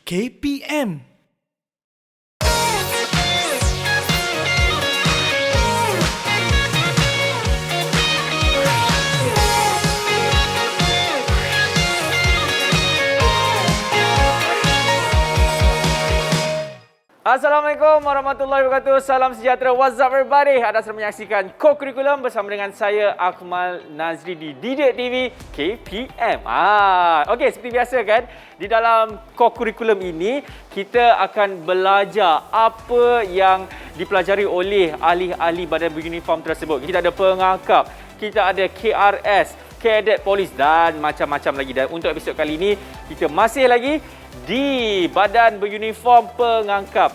KPM. Assalamualaikum warahmatullahi wabarakatuh. Salam sejahtera. What's up everybody? Anda sedang menyaksikan Co-Curriculum bersama dengan saya Akmal Nazri di Didik TV KPM. Okey, seperti biasa kan, di dalam Co-Curriculum ini kita akan belajar apa yang dipelajari oleh ahli-ahli badan beruniform tersebut. Kita ada pengangkap, kita ada KRS, Cadet Polis dan macam-macam lagi. Dan untuk episod kali ini kita masih lagi di badan beruniform pengangkap.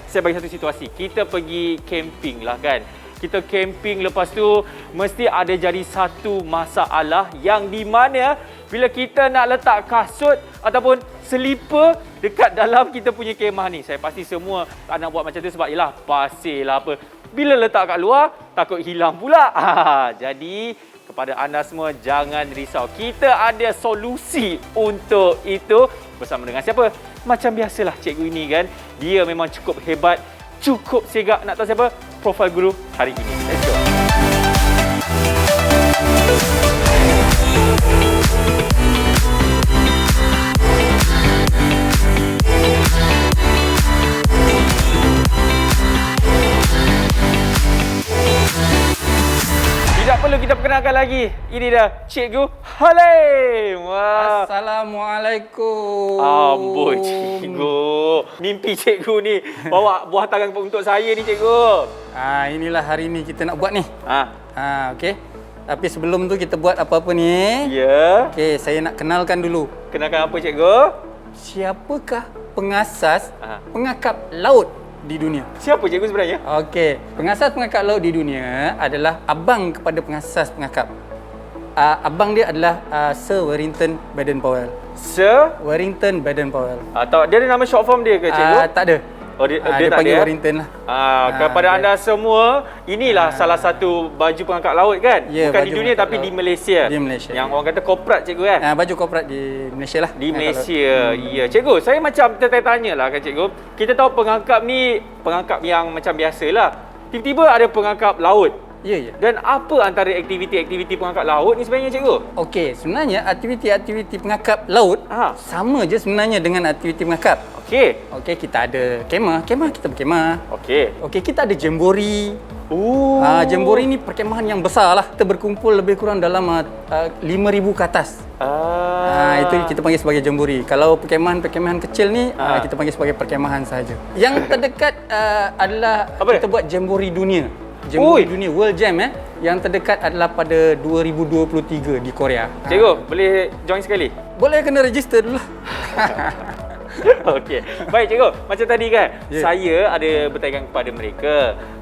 Saya bagi satu situasi. Kita pergi camping lah kan. Kita camping, lepas tu mesti ada jadi satu masalah yang di mana bila kita nak letak kasut ataupun selipar dekat dalam kita punya kemah ni. Saya pasti semua tak nak buat macam tu sebab yelah pasir lah apa. Bila letak kat luar takut hilang pula. Jadi kepada anda semua jangan risau. Kita ada solusi untuk itu. Bersama dengan siapa? Macam biasalah cikgu ini kan. Dia memang cukup hebat, cukup segak. Nak tahu siapa? Profil guru hari ini. Let's go. Tidak perlu kita perkenalkan lagi. Ini dah Cikgu Halim. Wah. Assalamualaikum. Amboi cikgu. Mimpi cikgu ni bawa buah tangan untuk saya ni cikgu. Inilah hari ni kita nak buat ni. Okey. Tapi sebelum tu kita buat apa-apa ni. Ya. Okey, saya nak kenalkan dulu. Kenalkan apa cikgu? Siapakah pengasas pengangkap laut di dunia? Siapa cikgu sebenarnya? Okey, pengasas pengangkap laut di dunia adalah abang kepada pengasas pengangkap. Abang dia adalah Sir Warrington Baden-Powell. Sir Warrington Baden-Powell. Atau dia ada nama short form dia ke cikgu? Tak ada. Oh, dia tak panggil ada. Warrington lah. Kepada anda semua, inilah salah satu baju pengangkat laut kan? Ya, bukan baju di dunia tapi laut. di Malaysia. Di Malaysia. Yang orang kata korporat cikgu kan? Baju korporat di Malaysia lah. Di Malaysia. Ya, cikgu, saya macam tertanya lah kan cikgu. Kita tahu pengangkap ni pengangkap yang macam biasalah. Tiba-tiba ada pengangkap laut. Ya, ya. Dan apa antara aktiviti-aktiviti pengangkap laut ni sebenarnya cikgu? Okey, sebenarnya aktiviti-aktiviti pengangkap laut sama je sebenarnya dengan aktiviti pengangkap. Okey, kita ada kemah kita berkemah. Okey, kita ada jambori. Jambori ni perkemahan yang besar lah. Kita berkumpul lebih kurang dalam 5,000 ke atas. Itu kita panggil sebagai jambori. Kalau perkemahan-perkemahan kecil ni kita panggil sebagai perkemahan sahaja. Yang terdekat adalah kita buat jambori dunia. Jambori dunia World Jam yang terdekat adalah pada 2023 di Korea. Cikgu, boleh join sekali? Boleh, kena register dulu lah. Okey. Baik cikgu, macam tadi kan, saya ada bertanyakan kepada mereka,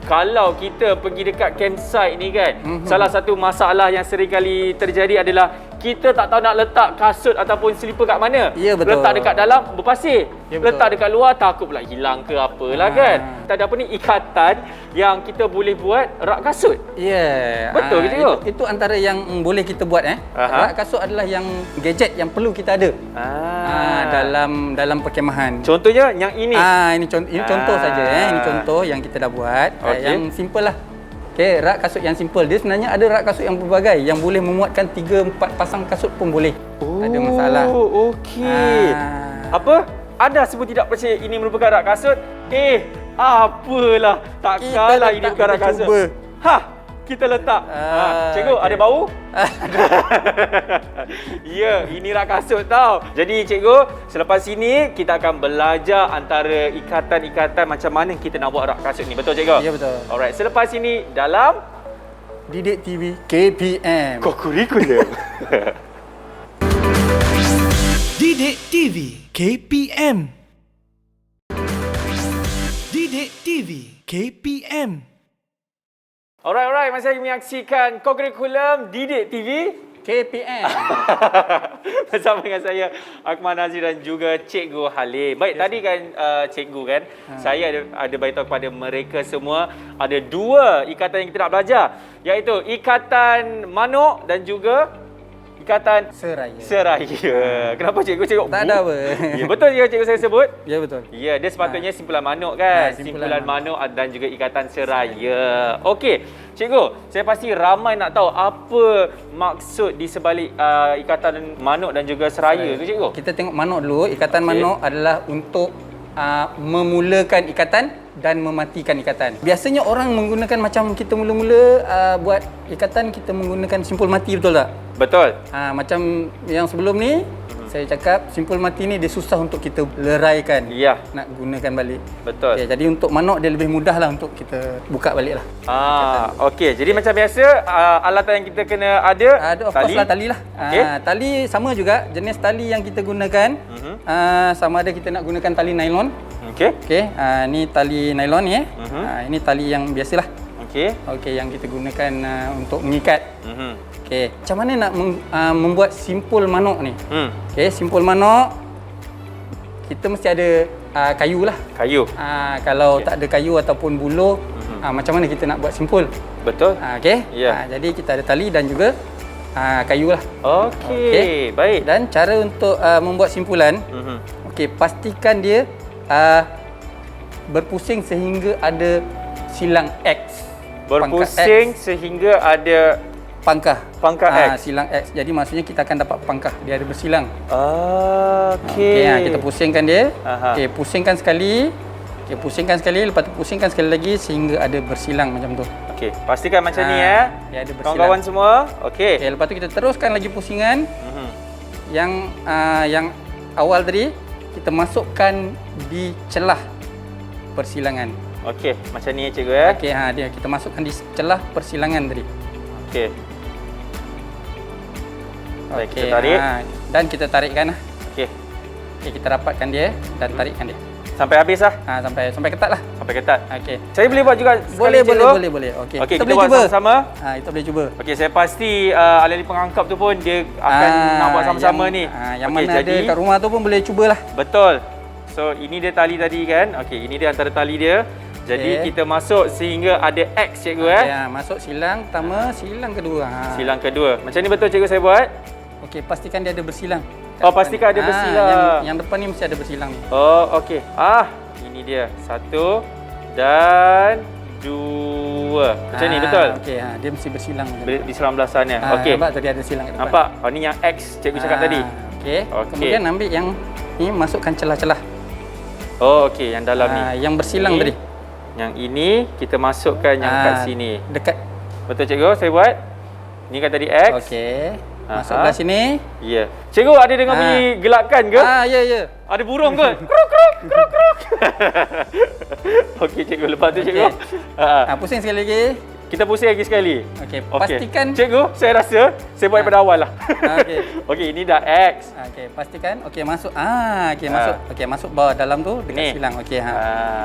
kalau kita pergi dekat campsite ni kan, salah satu masalah yang sering kali terjadi adalah kita tak tahu nak letak kasut ataupun selipar kat mana. Ya, betul. Letak dekat dalam berpasir. Ya, betul. Letak dekat luar takut pula hilang ke apalah kan. Kita ada apa ni, ikatan yang kita boleh buat rak kasut. Ya. Betul ke cikgu? Itu antara yang boleh kita buat Rak kasut adalah yang gadget yang perlu kita ada. Dalam perkemahan. Contohnya yang ini. Ini contoh saja Ini contoh yang kita dah buat. Yang simple lah. Okey, rak kasut yang simple. Dia sebenarnya ada rak kasut yang berbagai yang boleh memuatkan 3-4 pasang kasut pun boleh. Tak ada masalah. Okey. Apa? Anda semua tidak percaya ini merupakan rak kasut? Apalah. Takkanlah ini bukan rak kasut. Kita letak. Cikgu, ada bau? Ya, ini rak kasut tau. Jadi cikgu, selepas ini kita akan belajar antara ikatan-ikatan macam mana kita nak buat rak kasut ni. Betul cikgu? Ya, betul. Alright, selepas ini dalam Didik TV KPM. Co-Curriculum. Didik TV KPM. Didik TV KPM. Alright, masih lagi menyaksikan Co-Curriculum Didik TV KPM. bersama dengan saya Akmal Nazri dan juga Cikgu Halim. Baik, tadi kan cikgu kan, saya ada beritahu kepada mereka semua ada dua ikatan yang kita nak belajar, iaitu ikatan manuk dan juga ikatan Seraya. seraya. Kenapa cikgu cakap Tak ada apa. Ya, betul je cikgu saya sebut? Ya, betul. Ya, dia sepatutnya simpulan manuk kan? Simpulan Manuk dan juga ikatan seraya. Okey, cikgu, saya pasti ramai nak tahu apa maksud di sebalik ikatan manuk dan juga seraya tu cikgu. Kita tengok manuk dulu. Ikatan manuk adalah untuk memulakan ikatan dan mematikan ikatan. Biasanya orang menggunakan macam kita mula-mula buat ikatan, kita menggunakan simpul mati, betul tak? Betul. Macam yang sebelum ni, saya cakap simpul mati ni dia susah untuk kita leraikan. Ya. Nak gunakan balik. Betul. Okay, jadi untuk manuk dia lebih mudah lah untuk kita buka balik lah. Okey. Jadi macam biasa, alatan yang kita kena ada, Of course lah tali lah. Okey. Tali sama juga, jenis tali yang kita gunakan. Sama ada kita nak gunakan tali nylon. Okey. Okey, ni tali nylon ni. Ini tali yang biasalah. Okey. Okey, yang kita gunakan untuk mengikat. Okey, macam mana nak membuat simpul manuk ni? Okey, simpul manuk kita mesti ada kayu lah. Kayu. Kalau tak ada kayu ataupun buluh, macam mana kita nak buat simpul? Betul. Okey. Ya. Jadi kita ada tali dan juga kayu lah. Okey. Baik. Dan cara untuk membuat simpulan, okey, pastikan dia berpusing sehingga ada silang X. Berpusing sehingga ada Pangkah X. Silang X. Jadi maksudnya kita akan dapat pangkah. Dia ada bersilang. Okey. Kita pusingkan dia. Okey, pusingkan sekali. Okey, pusingkan sekali. Lepas tu pusingkan sekali lagi sehingga ada bersilang macam tu. Okey, pastikan macam ni Dia ada bersilang. kawan-kawan semua. Okey. Okey, lepas tu kita teruskan lagi pusingan. Yang awal tadi kita masukkan di celah persilangan. Okey, macam ni cikgu ya. Okey, dia kita masukkan di celah persilangan tadi. Okey. Baik, Okey, kita tarik. Dan kita tarikkan lah. Okey. Okey, kita rapatkan dia dan tarikkan dia. Sampai habis lah. Sampai ketat lah. Sampai ketat. Okey. Saya boleh buat juga sekali cikgu? Boleh. Okey. Okey, kita kita boleh buat cuba sama-sama. Kita boleh cuba. Okey, saya pasti ahli pengangkap tu pun dia akan nak buat sama-sama ni. Yang Okey, mana ada kat rumah tu pun boleh cubalah. Betul. So, ini dia tali tadi kan. Okey, ini dia antara tali dia. Jadi kita masuk sehingga ada X cikgu Masuk silang pertama, silang kedua. Silang kedua. Macam ni betul cikgu saya buat? Okey, pastikan dia ada bersilang. Pastikan ada bersilang. Yang depan ni mesti ada bersilang ni. Okey. Ini dia. 1 dan 2. Macam ni betul? Okey, dia mesti bersilang. Di sebelah belah sana. Okey. Nampak tadi ada silang kat depan. Nampak? Ni yang X cikgu cakap tadi. Okey. Kemudian ambil yang ni, masukkan celah-celah. Okey, yang dalam ni. Yang bersilang ini. tadi. Yang ini kita masukkan yang kat sini. Dekat. Betul cikgu, saya buat. Ni kan tadi X. Okey. Masuk belah sini. Ya. Cikgu ada dengar bunyi gelakan ke? Ya. Ada burung ke? Kruk kruk kruk kruk. Okey cikgu, lepas tu cikgu. Pusing sekali lagi. Kita pusing lagi sekali. Okey, pastikan. Cikgu, saya rasa saya buat daripada awal lah. Okey. Okey, ini dah X. Okey, pastikan. Okey, masuk. Masuk. Okey, masuk bawah dalam tu dekat silang. Okey,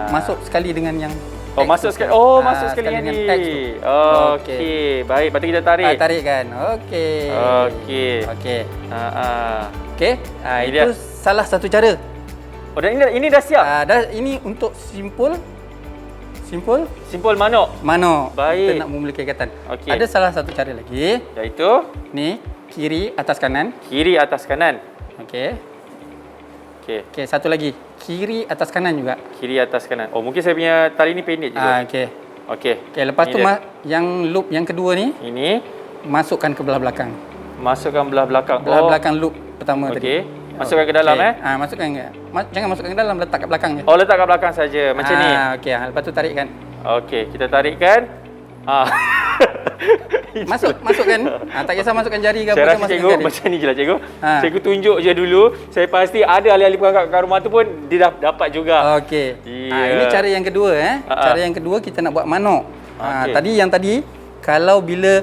masuk sekali dengan yang masuk sekali. Masuk sekali yang ni. Okey, baik. Lepas tu kita tarik. Tarikkan. Okey. Okey. Okey. Itu salah satu cara. Dan ini dah siap. Ini untuk simpul manuk. Baik. Kita nak memulakan ikatan. Okey. Ada salah satu cara lagi. Iaitu ni, kiri atas kanan. Kiri atas kanan. Okey, satu lagi. Kiri atas kanan juga. Kiri atas kanan. Mungkin saya punya tali ni pendek juga. Okey, lepas tu yang loop yang kedua ni, ini masukkan ke belah belakang. Masukkan belah belakang. Belah belakang loop pertama tadi. Okey. Masukkan ke dalam masukkan jangan masukkan ke dalam, letak kat belakang je. Letak kat belakang saja macam ni. Okey, lepas tu tarikkan. Okey, kita tarikkan. Masukkan. Tak kisah masukkan jari ke apa. Saya rasa cikgu macam ni je lah cikgu. Cikgu tunjuk je dulu. Saya pasti ada ahli-ahli pengangkat kat rumah tu pun dia dah dapat juga. Okey. Ini cara yang kedua. Cara yang kedua kita nak buat manuk. Yang tadi kalau bila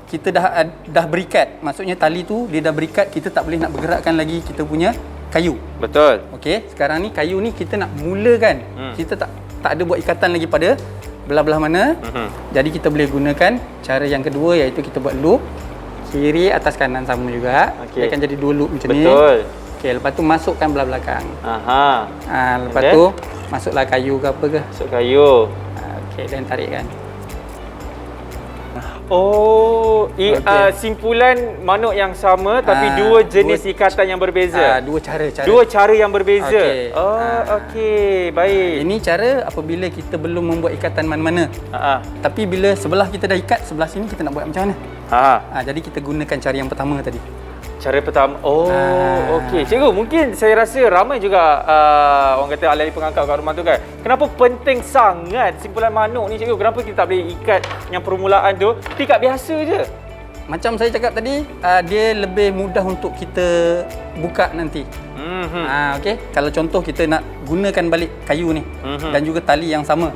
kita dah berikat, maksudnya tali tu dia dah berikat, kita tak boleh nak bergerakkan lagi kita punya kayu. Betul. Okey, sekarang ni kayu ni kita nak mulakan. Kita tak ada buat ikatan lagi pada belah-belah mana. Jadi kita boleh gunakan cara yang kedua, iaitu kita buat loop kiri atas kanan sama juga. Dia akan jadi dua loop macam ni. Betul. Okey, lepas tu masukkan belah belakang. Lepas Okay. tu masuklah kayu ke apa ke. Masuk kayu. Okey, dan tarikkan. Oh, simpulan manuk yang sama tapi dua jenis ikatan yang berbeza. Dua cara. Dua cara yang berbeza. Okey. Okey, baik. Ini cara apabila kita belum membuat ikatan mana-mana. Tapi bila sebelah kita dah ikat, sebelah sini kita nak buat macam mana? Jadi kita gunakan cara yang pertama tadi. Cara pertama. Okey. Cikgu, mungkin saya rasa ramai juga orang kata ahli pengangkat kat rumah tu kan. Kenapa penting sangat simpulan manuk ni, cikgu? Kenapa kita tak boleh ikat yang permulaan tu ikat biasa je? Macam saya cakap tadi, dia lebih mudah untuk kita buka nanti. Okey. Kalau contoh kita nak gunakan balik kayu ni dan juga tali yang sama.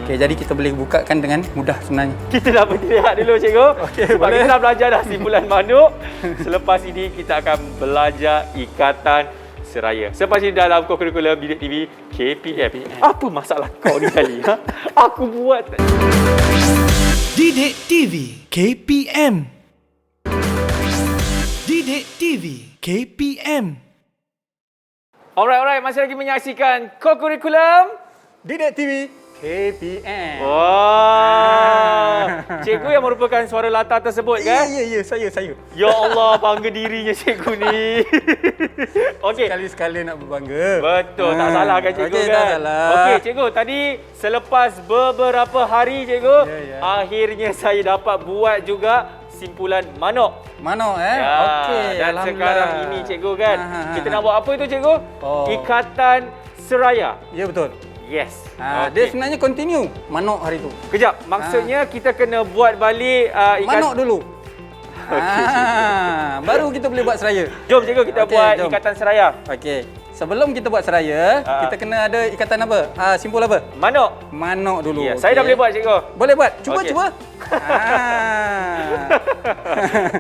Okey, jadi kita boleh bukakan dengan mudah sebenarnya. Kita dah berhenti dulu, cikgu. Okey, sebab boleh. kita dah belajar dah simpulan manuk. Selepas ini kita akan belajar ikatan seraya. Selepas ini dalam kurikulum Didik TV KPM. Apa masalah kau ni kali? Aku buat. Didik TV KPM. Didik TV KPM. Alright, masih lagi menyaksikan kurikulum Didik TV KPM. Wah. Cikgu yang merupakan suara latar tersebut kan? Ya, saya. Ya Allah, bangga dirinya cikgu ni. Okey. Sekali-sekali nak berbangga. Betul, tak salah kan cikgu Okey, kan? tak salah. Okey, cikgu, tadi selepas beberapa hari cikgu, akhirnya saya dapat buat juga simpulan manuk. Manuk Okey. Dan sekarang ini cikgu kan, kita nak buat apa itu cikgu? Ikatan seraya. Ya, betul. Yes. Dia sebenarnya continue manuk hari tu. Kejap, maksudnya kita kena buat balik Manuk dulu. Baru kita boleh buat seraya. Jom cikgu kita buat jom. ikatan seraya. Okey. Sebelum kita buat seraya, kita kena ada ikatan apa? Simpul apa? Manuk dulu. Ya, saya dah boleh buat cikgu. Boleh buat. Cuba.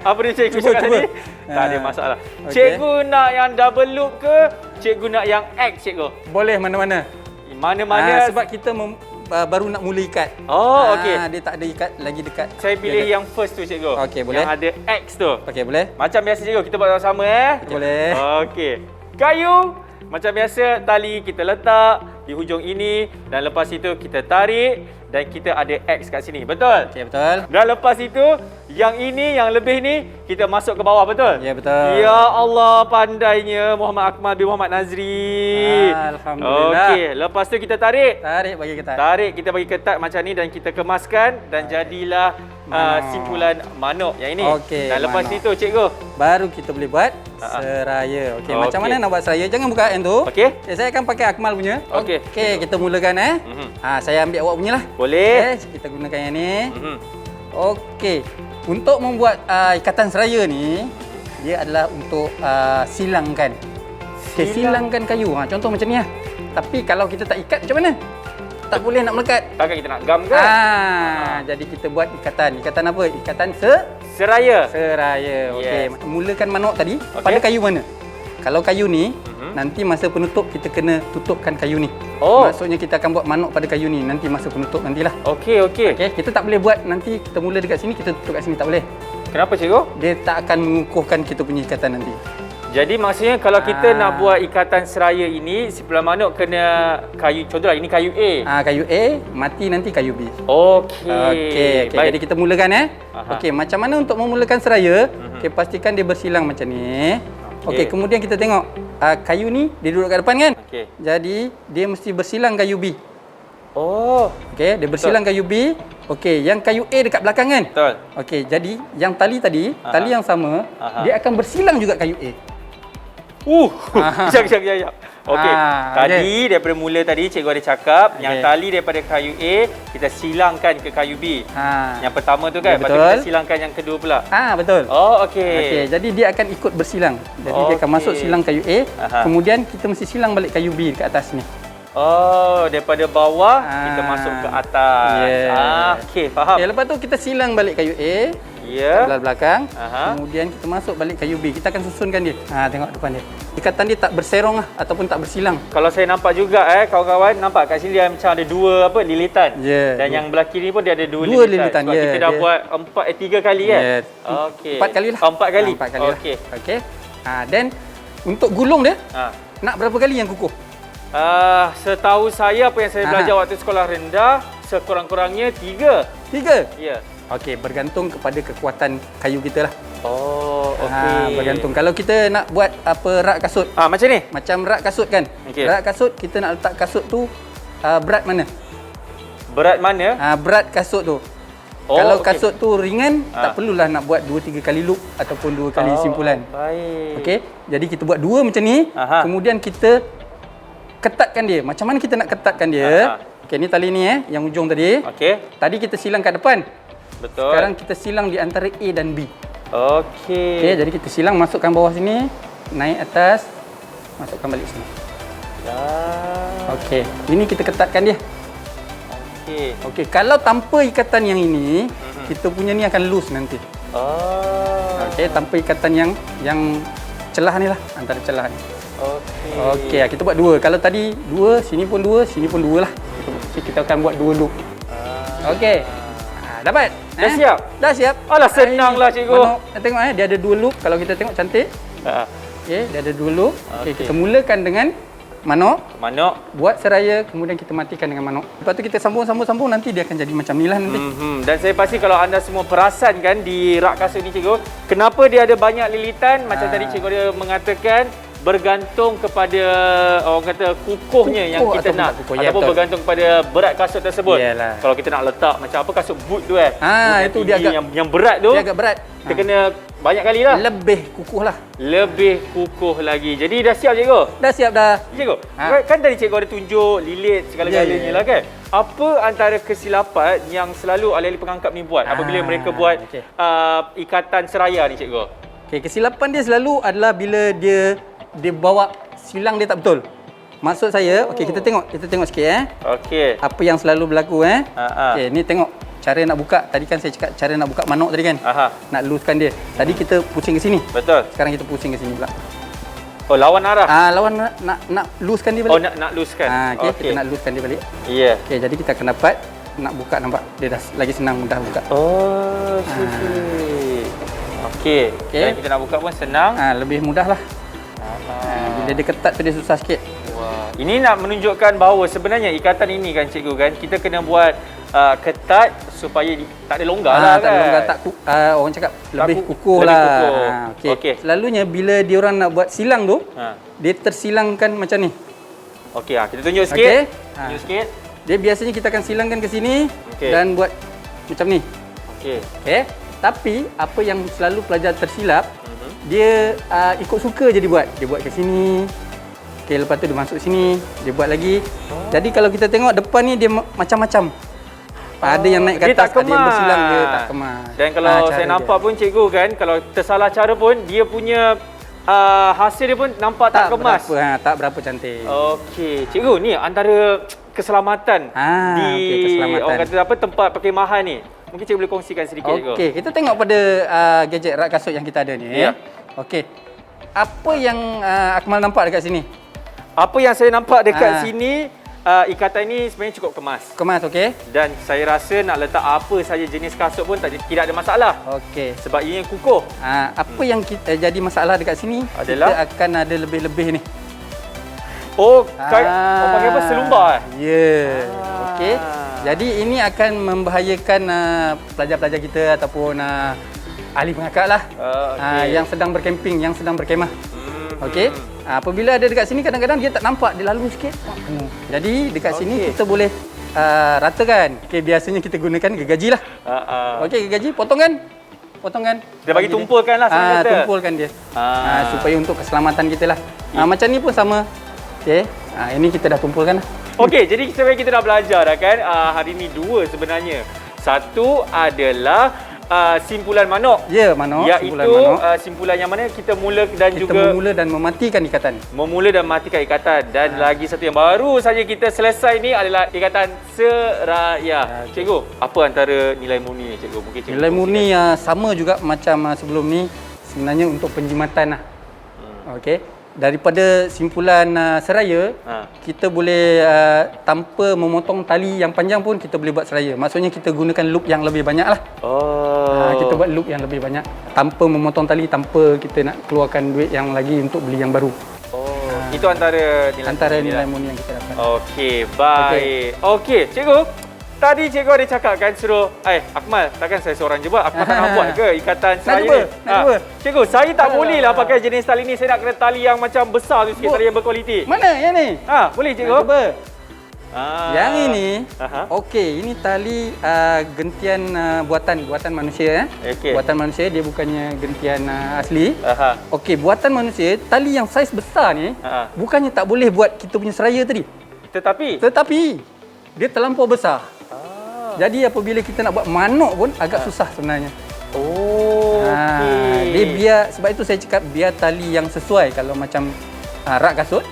Apa dia cikgu cakap tadi? Tak ada masalah. Cikgu nak yang double loop ke? Cikgu nak yang X cikgu? Boleh mana-mana. Mana-mana. Sebab kita baru nak mula ikat. Okey. Dia tak ada ikat lagi dekat. Saya pilih yang first tu cikgu. Okey, boleh. Yang ada X tu. Okey, boleh. Macam biasa cikgu, kita buat sama-sama Boleh. Okey. Kayu. Macam biasa, tali kita letak di hujung ini dan lepas itu kita tarik dan kita ada X kat sini. Betul? Okey, betul. Dan lepas itu, yang ini, yang lebih ni, kita masuk ke bawah. Betul? Ya, betul. Ya Allah, pandainya Muhammad Akmal bin Muhammad Nazri. Alhamdulillah. Okey, lepas tu kita tarik. Bagi ketat. Tarik, kita bagi ketat macam ni dan kita kemaskan dan jadilah simpulan manuk yang ini. Okey, dan lepas manuk. itu, cikgu. Baru kita boleh buat seraya. Okey, macam mana nak buat seraya? Jangan buka yang tu. Okey. Saya akan pakai Akmal punya. Okey. Okey, kita mulakan saya ambil awak punya lah. Boleh. Kita gunakan yang ni. Okey. Untuk membuat ikatan seraya ni, dia adalah untuk silangkan. Okey, silangkan kayu. Contoh macam ni lah. Tapi kalau kita tak ikat macam mana? Tak boleh nak melekat. Takkan kita nak gam ke? Jadi kita buat ikatan. Ikatan apa? Ikatan seraya. Seraya. Okey. Yes. Mulakan manuk tadi pada kayu mana? Kalau kayu ni, nanti masa penutup kita kena tutupkan kayu ni. Maksudnya kita akan buat manuk pada kayu ni. Nanti masa penutup nantilah. Okey. Okey, kita tak boleh buat nanti kita mula dekat sini, kita tutup kat sini. Tak boleh. Kenapa cikgu? Dia tak akan mengukuhkan kita punya ikatan nanti. Jadi maksudnya kalau kita nak buat ikatan seraya ini, simpulan manuk kena kayu. Contohlah ini kayu A. Kayu A, mati nanti kayu B. Okey. Baik. Jadi kita mulakan Okey, macam mana untuk memulakan seraya? Okey, pastikan dia bersilang macam ni. Okey, kemudian kita tengok kayu ni dia duduk kat depan kan? Okey. Jadi dia mesti bersilang kayu B. Okey, dia bersilang kayu B. Okey, yang kayu A dekat belakang kan? Betul. Okey, jadi yang tali tadi, tali yang sama, dia akan bersilang juga kayu A. Kejap. Okey. Tadi daripada mula tadi cikgu ada cakap yang tali daripada kayu A kita silangkan ke kayu B. Yang pertama tu kan, lepas tu kita silangkan yang kedua pula. Betul. Okey. Jadi dia akan ikut bersilang. Jadi dia akan masuk silang kayu A, kemudian kita mesti silang balik kayu B dekat atas ni. Daripada bawah kita masuk ke atas. Okey, faham. Lepas tu kita silang balik kayu A. Sebelah belakang. Kemudian kita masuk balik kayu B. Kita akan susunkan dia. Tengok depan dia. Ikatan dia tak berserong ataupun tak bersilang. Kalau saya nampak juga kawan-kawan, nampak kat sini dia macam ada dua lilitan. Dan yang belah kiri pun dia ada dua lilitan. Sebab kita dah buat 3 kali kan? Okey. 4 kali lah. 4 kali. 4 kali lah. Okey. Dan untuk gulung dia, nak berapa kali yang kukuh? Setahu saya apa yang saya belajar waktu sekolah rendah, sekurang-kurangnya 3. 3? Ya. Okey, bergantung kepada kekuatan kayu kita lah. Oh, okey. Bergantung. Kalau kita nak buat rak kasut. Macam ni? Macam rak kasut kan? Okey. Rak kasut, kita nak letak kasut tu berat mana? Berat mana? Berat kasut tu. Kalau kasut tu ringan, tak perlulah nak buat 2-3 kali loop ataupun 2 kali simpulan. Baik. Okey. Jadi kita buat 2 macam ni, kemudian kita ketatkan dia. Macam mana kita nak ketatkan dia? Okey, ni tali ni yang ujung tadi. Okey. Tadi kita silang kat depan. Betul. Sekarang kita silang di antara A dan B. Okey. Okey, jadi kita silang, masukkan bawah sini, naik atas, masukkan balik sini. Okey, ini kita ketatkan dia. Okey, kalau tanpa ikatan yang ini, kita punya ni akan loose nanti. Okey, tanpa ikatan yang celah ni lah, antara celah ni. Okey, kita buat 2. Kalau tadi 2, sini pun 2, sini pun 2 lah. Kita akan buat 2 loop. Okey. Dapat? Dah siap? Dah siap. Alah, senanglah cikgu. Tengok dia ada 2 loop. Kalau kita tengok cantik. Okey, dia ada 2 loop. Okey, kita mulakan dengan manok. Buat seraya, kemudian kita matikan dengan manok. Lepas tu kita sambung nanti dia akan jadi macam ni lah nanti. Dan saya pasti kalau anda semua perasan kan di rak kasut ni cikgu, kenapa dia ada banyak lilitan? Macam tadi cikgu dia mengatakan bergantung kepada orang kata kukuhnya yang kita nak ataupun bergantung kepada berat kasut tersebut. Yalah. Kalau kita nak letak macam apa kasut boot tu boot itu dia agak yang berat tu. Dia agak berat. Kita kena banyak kali lah. Lebih kukuh lah. Lebih kukuh lagi. Jadi dah siap cikgu? Dah siap dah. Cikgu, kan tadi cikgu ada tunjuk lilit segala-galanya lah kan? Apa antara kesilapan yang selalu ahli-ahli pengangkap ni buat apabila mereka buat ikatan seraya ni cikgu? Okey, kesilapan dia selalu adalah bila dia bawa silang dia tak betul. Maksud saya, okey kita tengok sikit Okey. Apa yang selalu berlaku Okey, ni tengok cara nak buka. Tadi kan saya cakap cara nak buka manok tadi kan. Nak loosekan dia. Tadi kita pusing ke sini. Betul. Sekarang kita pusing ke sini pula. Oh, lawan arah. Lawan nak loosekan dia balik. Oh, nak loosekan. Okey, kita nak loosekan dia balik. Ya. Okey, jadi kita akan dapat nak buka, nampak dia dah lagi senang, mudah buka. Oh, okey. Dan kita nak buka pun senang. Lebih mudah lah. Bila dia ketat tu dia susah sikit. Wah, ini nak menunjukkan bahawa sebenarnya ikatan ini kan cikgu kan, kita kena buat ketat supaya tak ada longgar lah kan. Tak ada longgar, orang cakap lebih kukuh lah. Okey. Selalunya bila dia orang nak buat silang tu, dia tersilangkan macam ni. Okey, kita tunjuk sikit. Tunjuk sikit. Dia biasanya kita akan silangkan ke sini dan buat macam ni. Okey. Tapi apa yang selalu pelajar tersilap, dia ikut suka je dia buat. Dia buat ke sini. Okey, lepas tu dia masuk sini, dia buat lagi. Jadi kalau kita tengok depan ni dia macam-macam. Ada yang naik ke atas, ada yang bersilang, dia tak kemas. Dan kalau saya nampak pun cikgu kan, kalau tersalah cara pun dia punya hasil dia pun nampak tak kemas. Tak berapa cantik. Okey, cikgu ni antara keselamatan di keselamatan. Orang kata apa, tempat perkhemahan ni. Mungkin cikgu boleh kongsikan sedikit cikgu. Okey, kita tengok pada gadget rak kasut yang kita ada ni. Okey. Apa yang Akmal nampak dekat sini? Apa yang saya nampak dekat sini, ikatan ini sebenarnya cukup kemas. Kemas, okey. Dan saya rasa nak letak apa saja jenis kasut pun tidak ada masalah. Okey. Sebab ia yang kukuh. Apa yang jadi masalah dekat sini adalah kita akan ada lebih-lebih ni. Pakai apa? Selumbar? Ya. Okey. Jadi ini akan membahayakan pelajar-pelajar kita ataupun ahli pengakap lah. Yang sedang berkemping, yang sedang berkemah. Okey. Apabila ada dekat sini kadang-kadang dia tak nampak, dia lalu sikit. Jadi dekat sini kita boleh ratakan. Okey, biasanya kita gunakan gergaji lah. Okey, gergaji potongkan. Dia bagi tumpulkan lah sebenarnya. Tumpulkan dia. Supaya untuk keselamatan kita lah. Macam ni pun sama. Okey. Ini kita dah tumpulkan lah. Okey, jadi sebenarnya kita dah belajar dah kan. Hari ni 2 sebenarnya. Satu adalah simpulan manok. Ya, manok. Iaitu simpulan yang mana kita mula dan memula dan mematikan ikatan. Memula dan mematikan ikatan. Dan lagi satu yang baru saja kita selesai ni adalah ikatan seraya. Cikgu, apa antara nilai murni ni cikgu? Mungkin cikgu nilai murni sama juga macam sebelum ni. Sebenarnya untuk penjimatan lah. Okey. Daripada simpulan seraya, kita boleh tanpa memotong tali yang panjang pun kita boleh buat seraya. Maksudnya kita gunakan loop yang lebih banyak lah. Kita buat loop yang lebih banyak tanpa memotong tali, tanpa kita nak keluarkan duit yang lagi untuk beli yang baru. Itu antara nilai murni yang kita dapat. Okey, baik. Okey, cikgu. Tadi cikgu ada cakap kan suruh, Akmal, takkan saya seorang je buat. Akmal nak buat ke ikatan seraya ni? Nak cuba. Cikgu, saya tak boleh lah pakai jenis tali ni. Saya nak kena tali yang macam besar tu sikit, tali yang berkualiti. Mana yang ni? Boleh cikgu? Nak cuba. Yang ini, okey, ini tali gentian buatan manusia. Okey. Buatan manusia, dia bukannya gentian asli. Okey, buatan manusia, tali yang saiz besar ni, bukannya tak boleh buat kita punya seraya tadi. Tetapi, dia terlampau besar. Jadi apabila kita nak buat manuk pun agak susah sebenarnya. Okey. Dia biar, sebab itu saya cakap biar tali yang sesuai. Kalau macam rak kasut,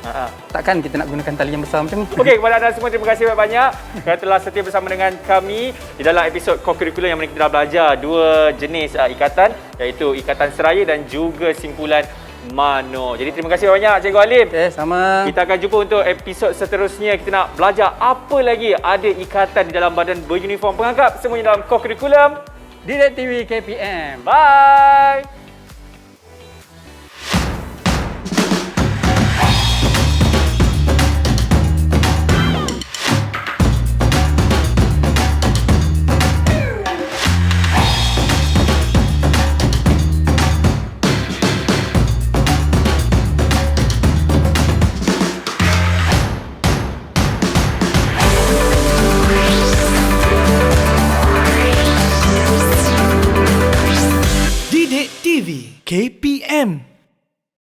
takkan kita nak gunakan tali yang besar macam ni. Okey, kepada anda semua terima kasih banyak-banyak kerana telah setia bersama dengan kami di dalam episod co-curriculum yang mana kita dah belajar dua jenis ikatan, iaitu ikatan seraya dan juga simpulan manuk. Jadi terima kasih banyak Cikgu Halim. Okey, sama. Kita akan jumpa untuk episod seterusnya. Kita nak belajar apa lagi ada ikatan di dalam badan beruniform pengangkap, semuanya dalam co-curriculum Didik TV KPM. Bye.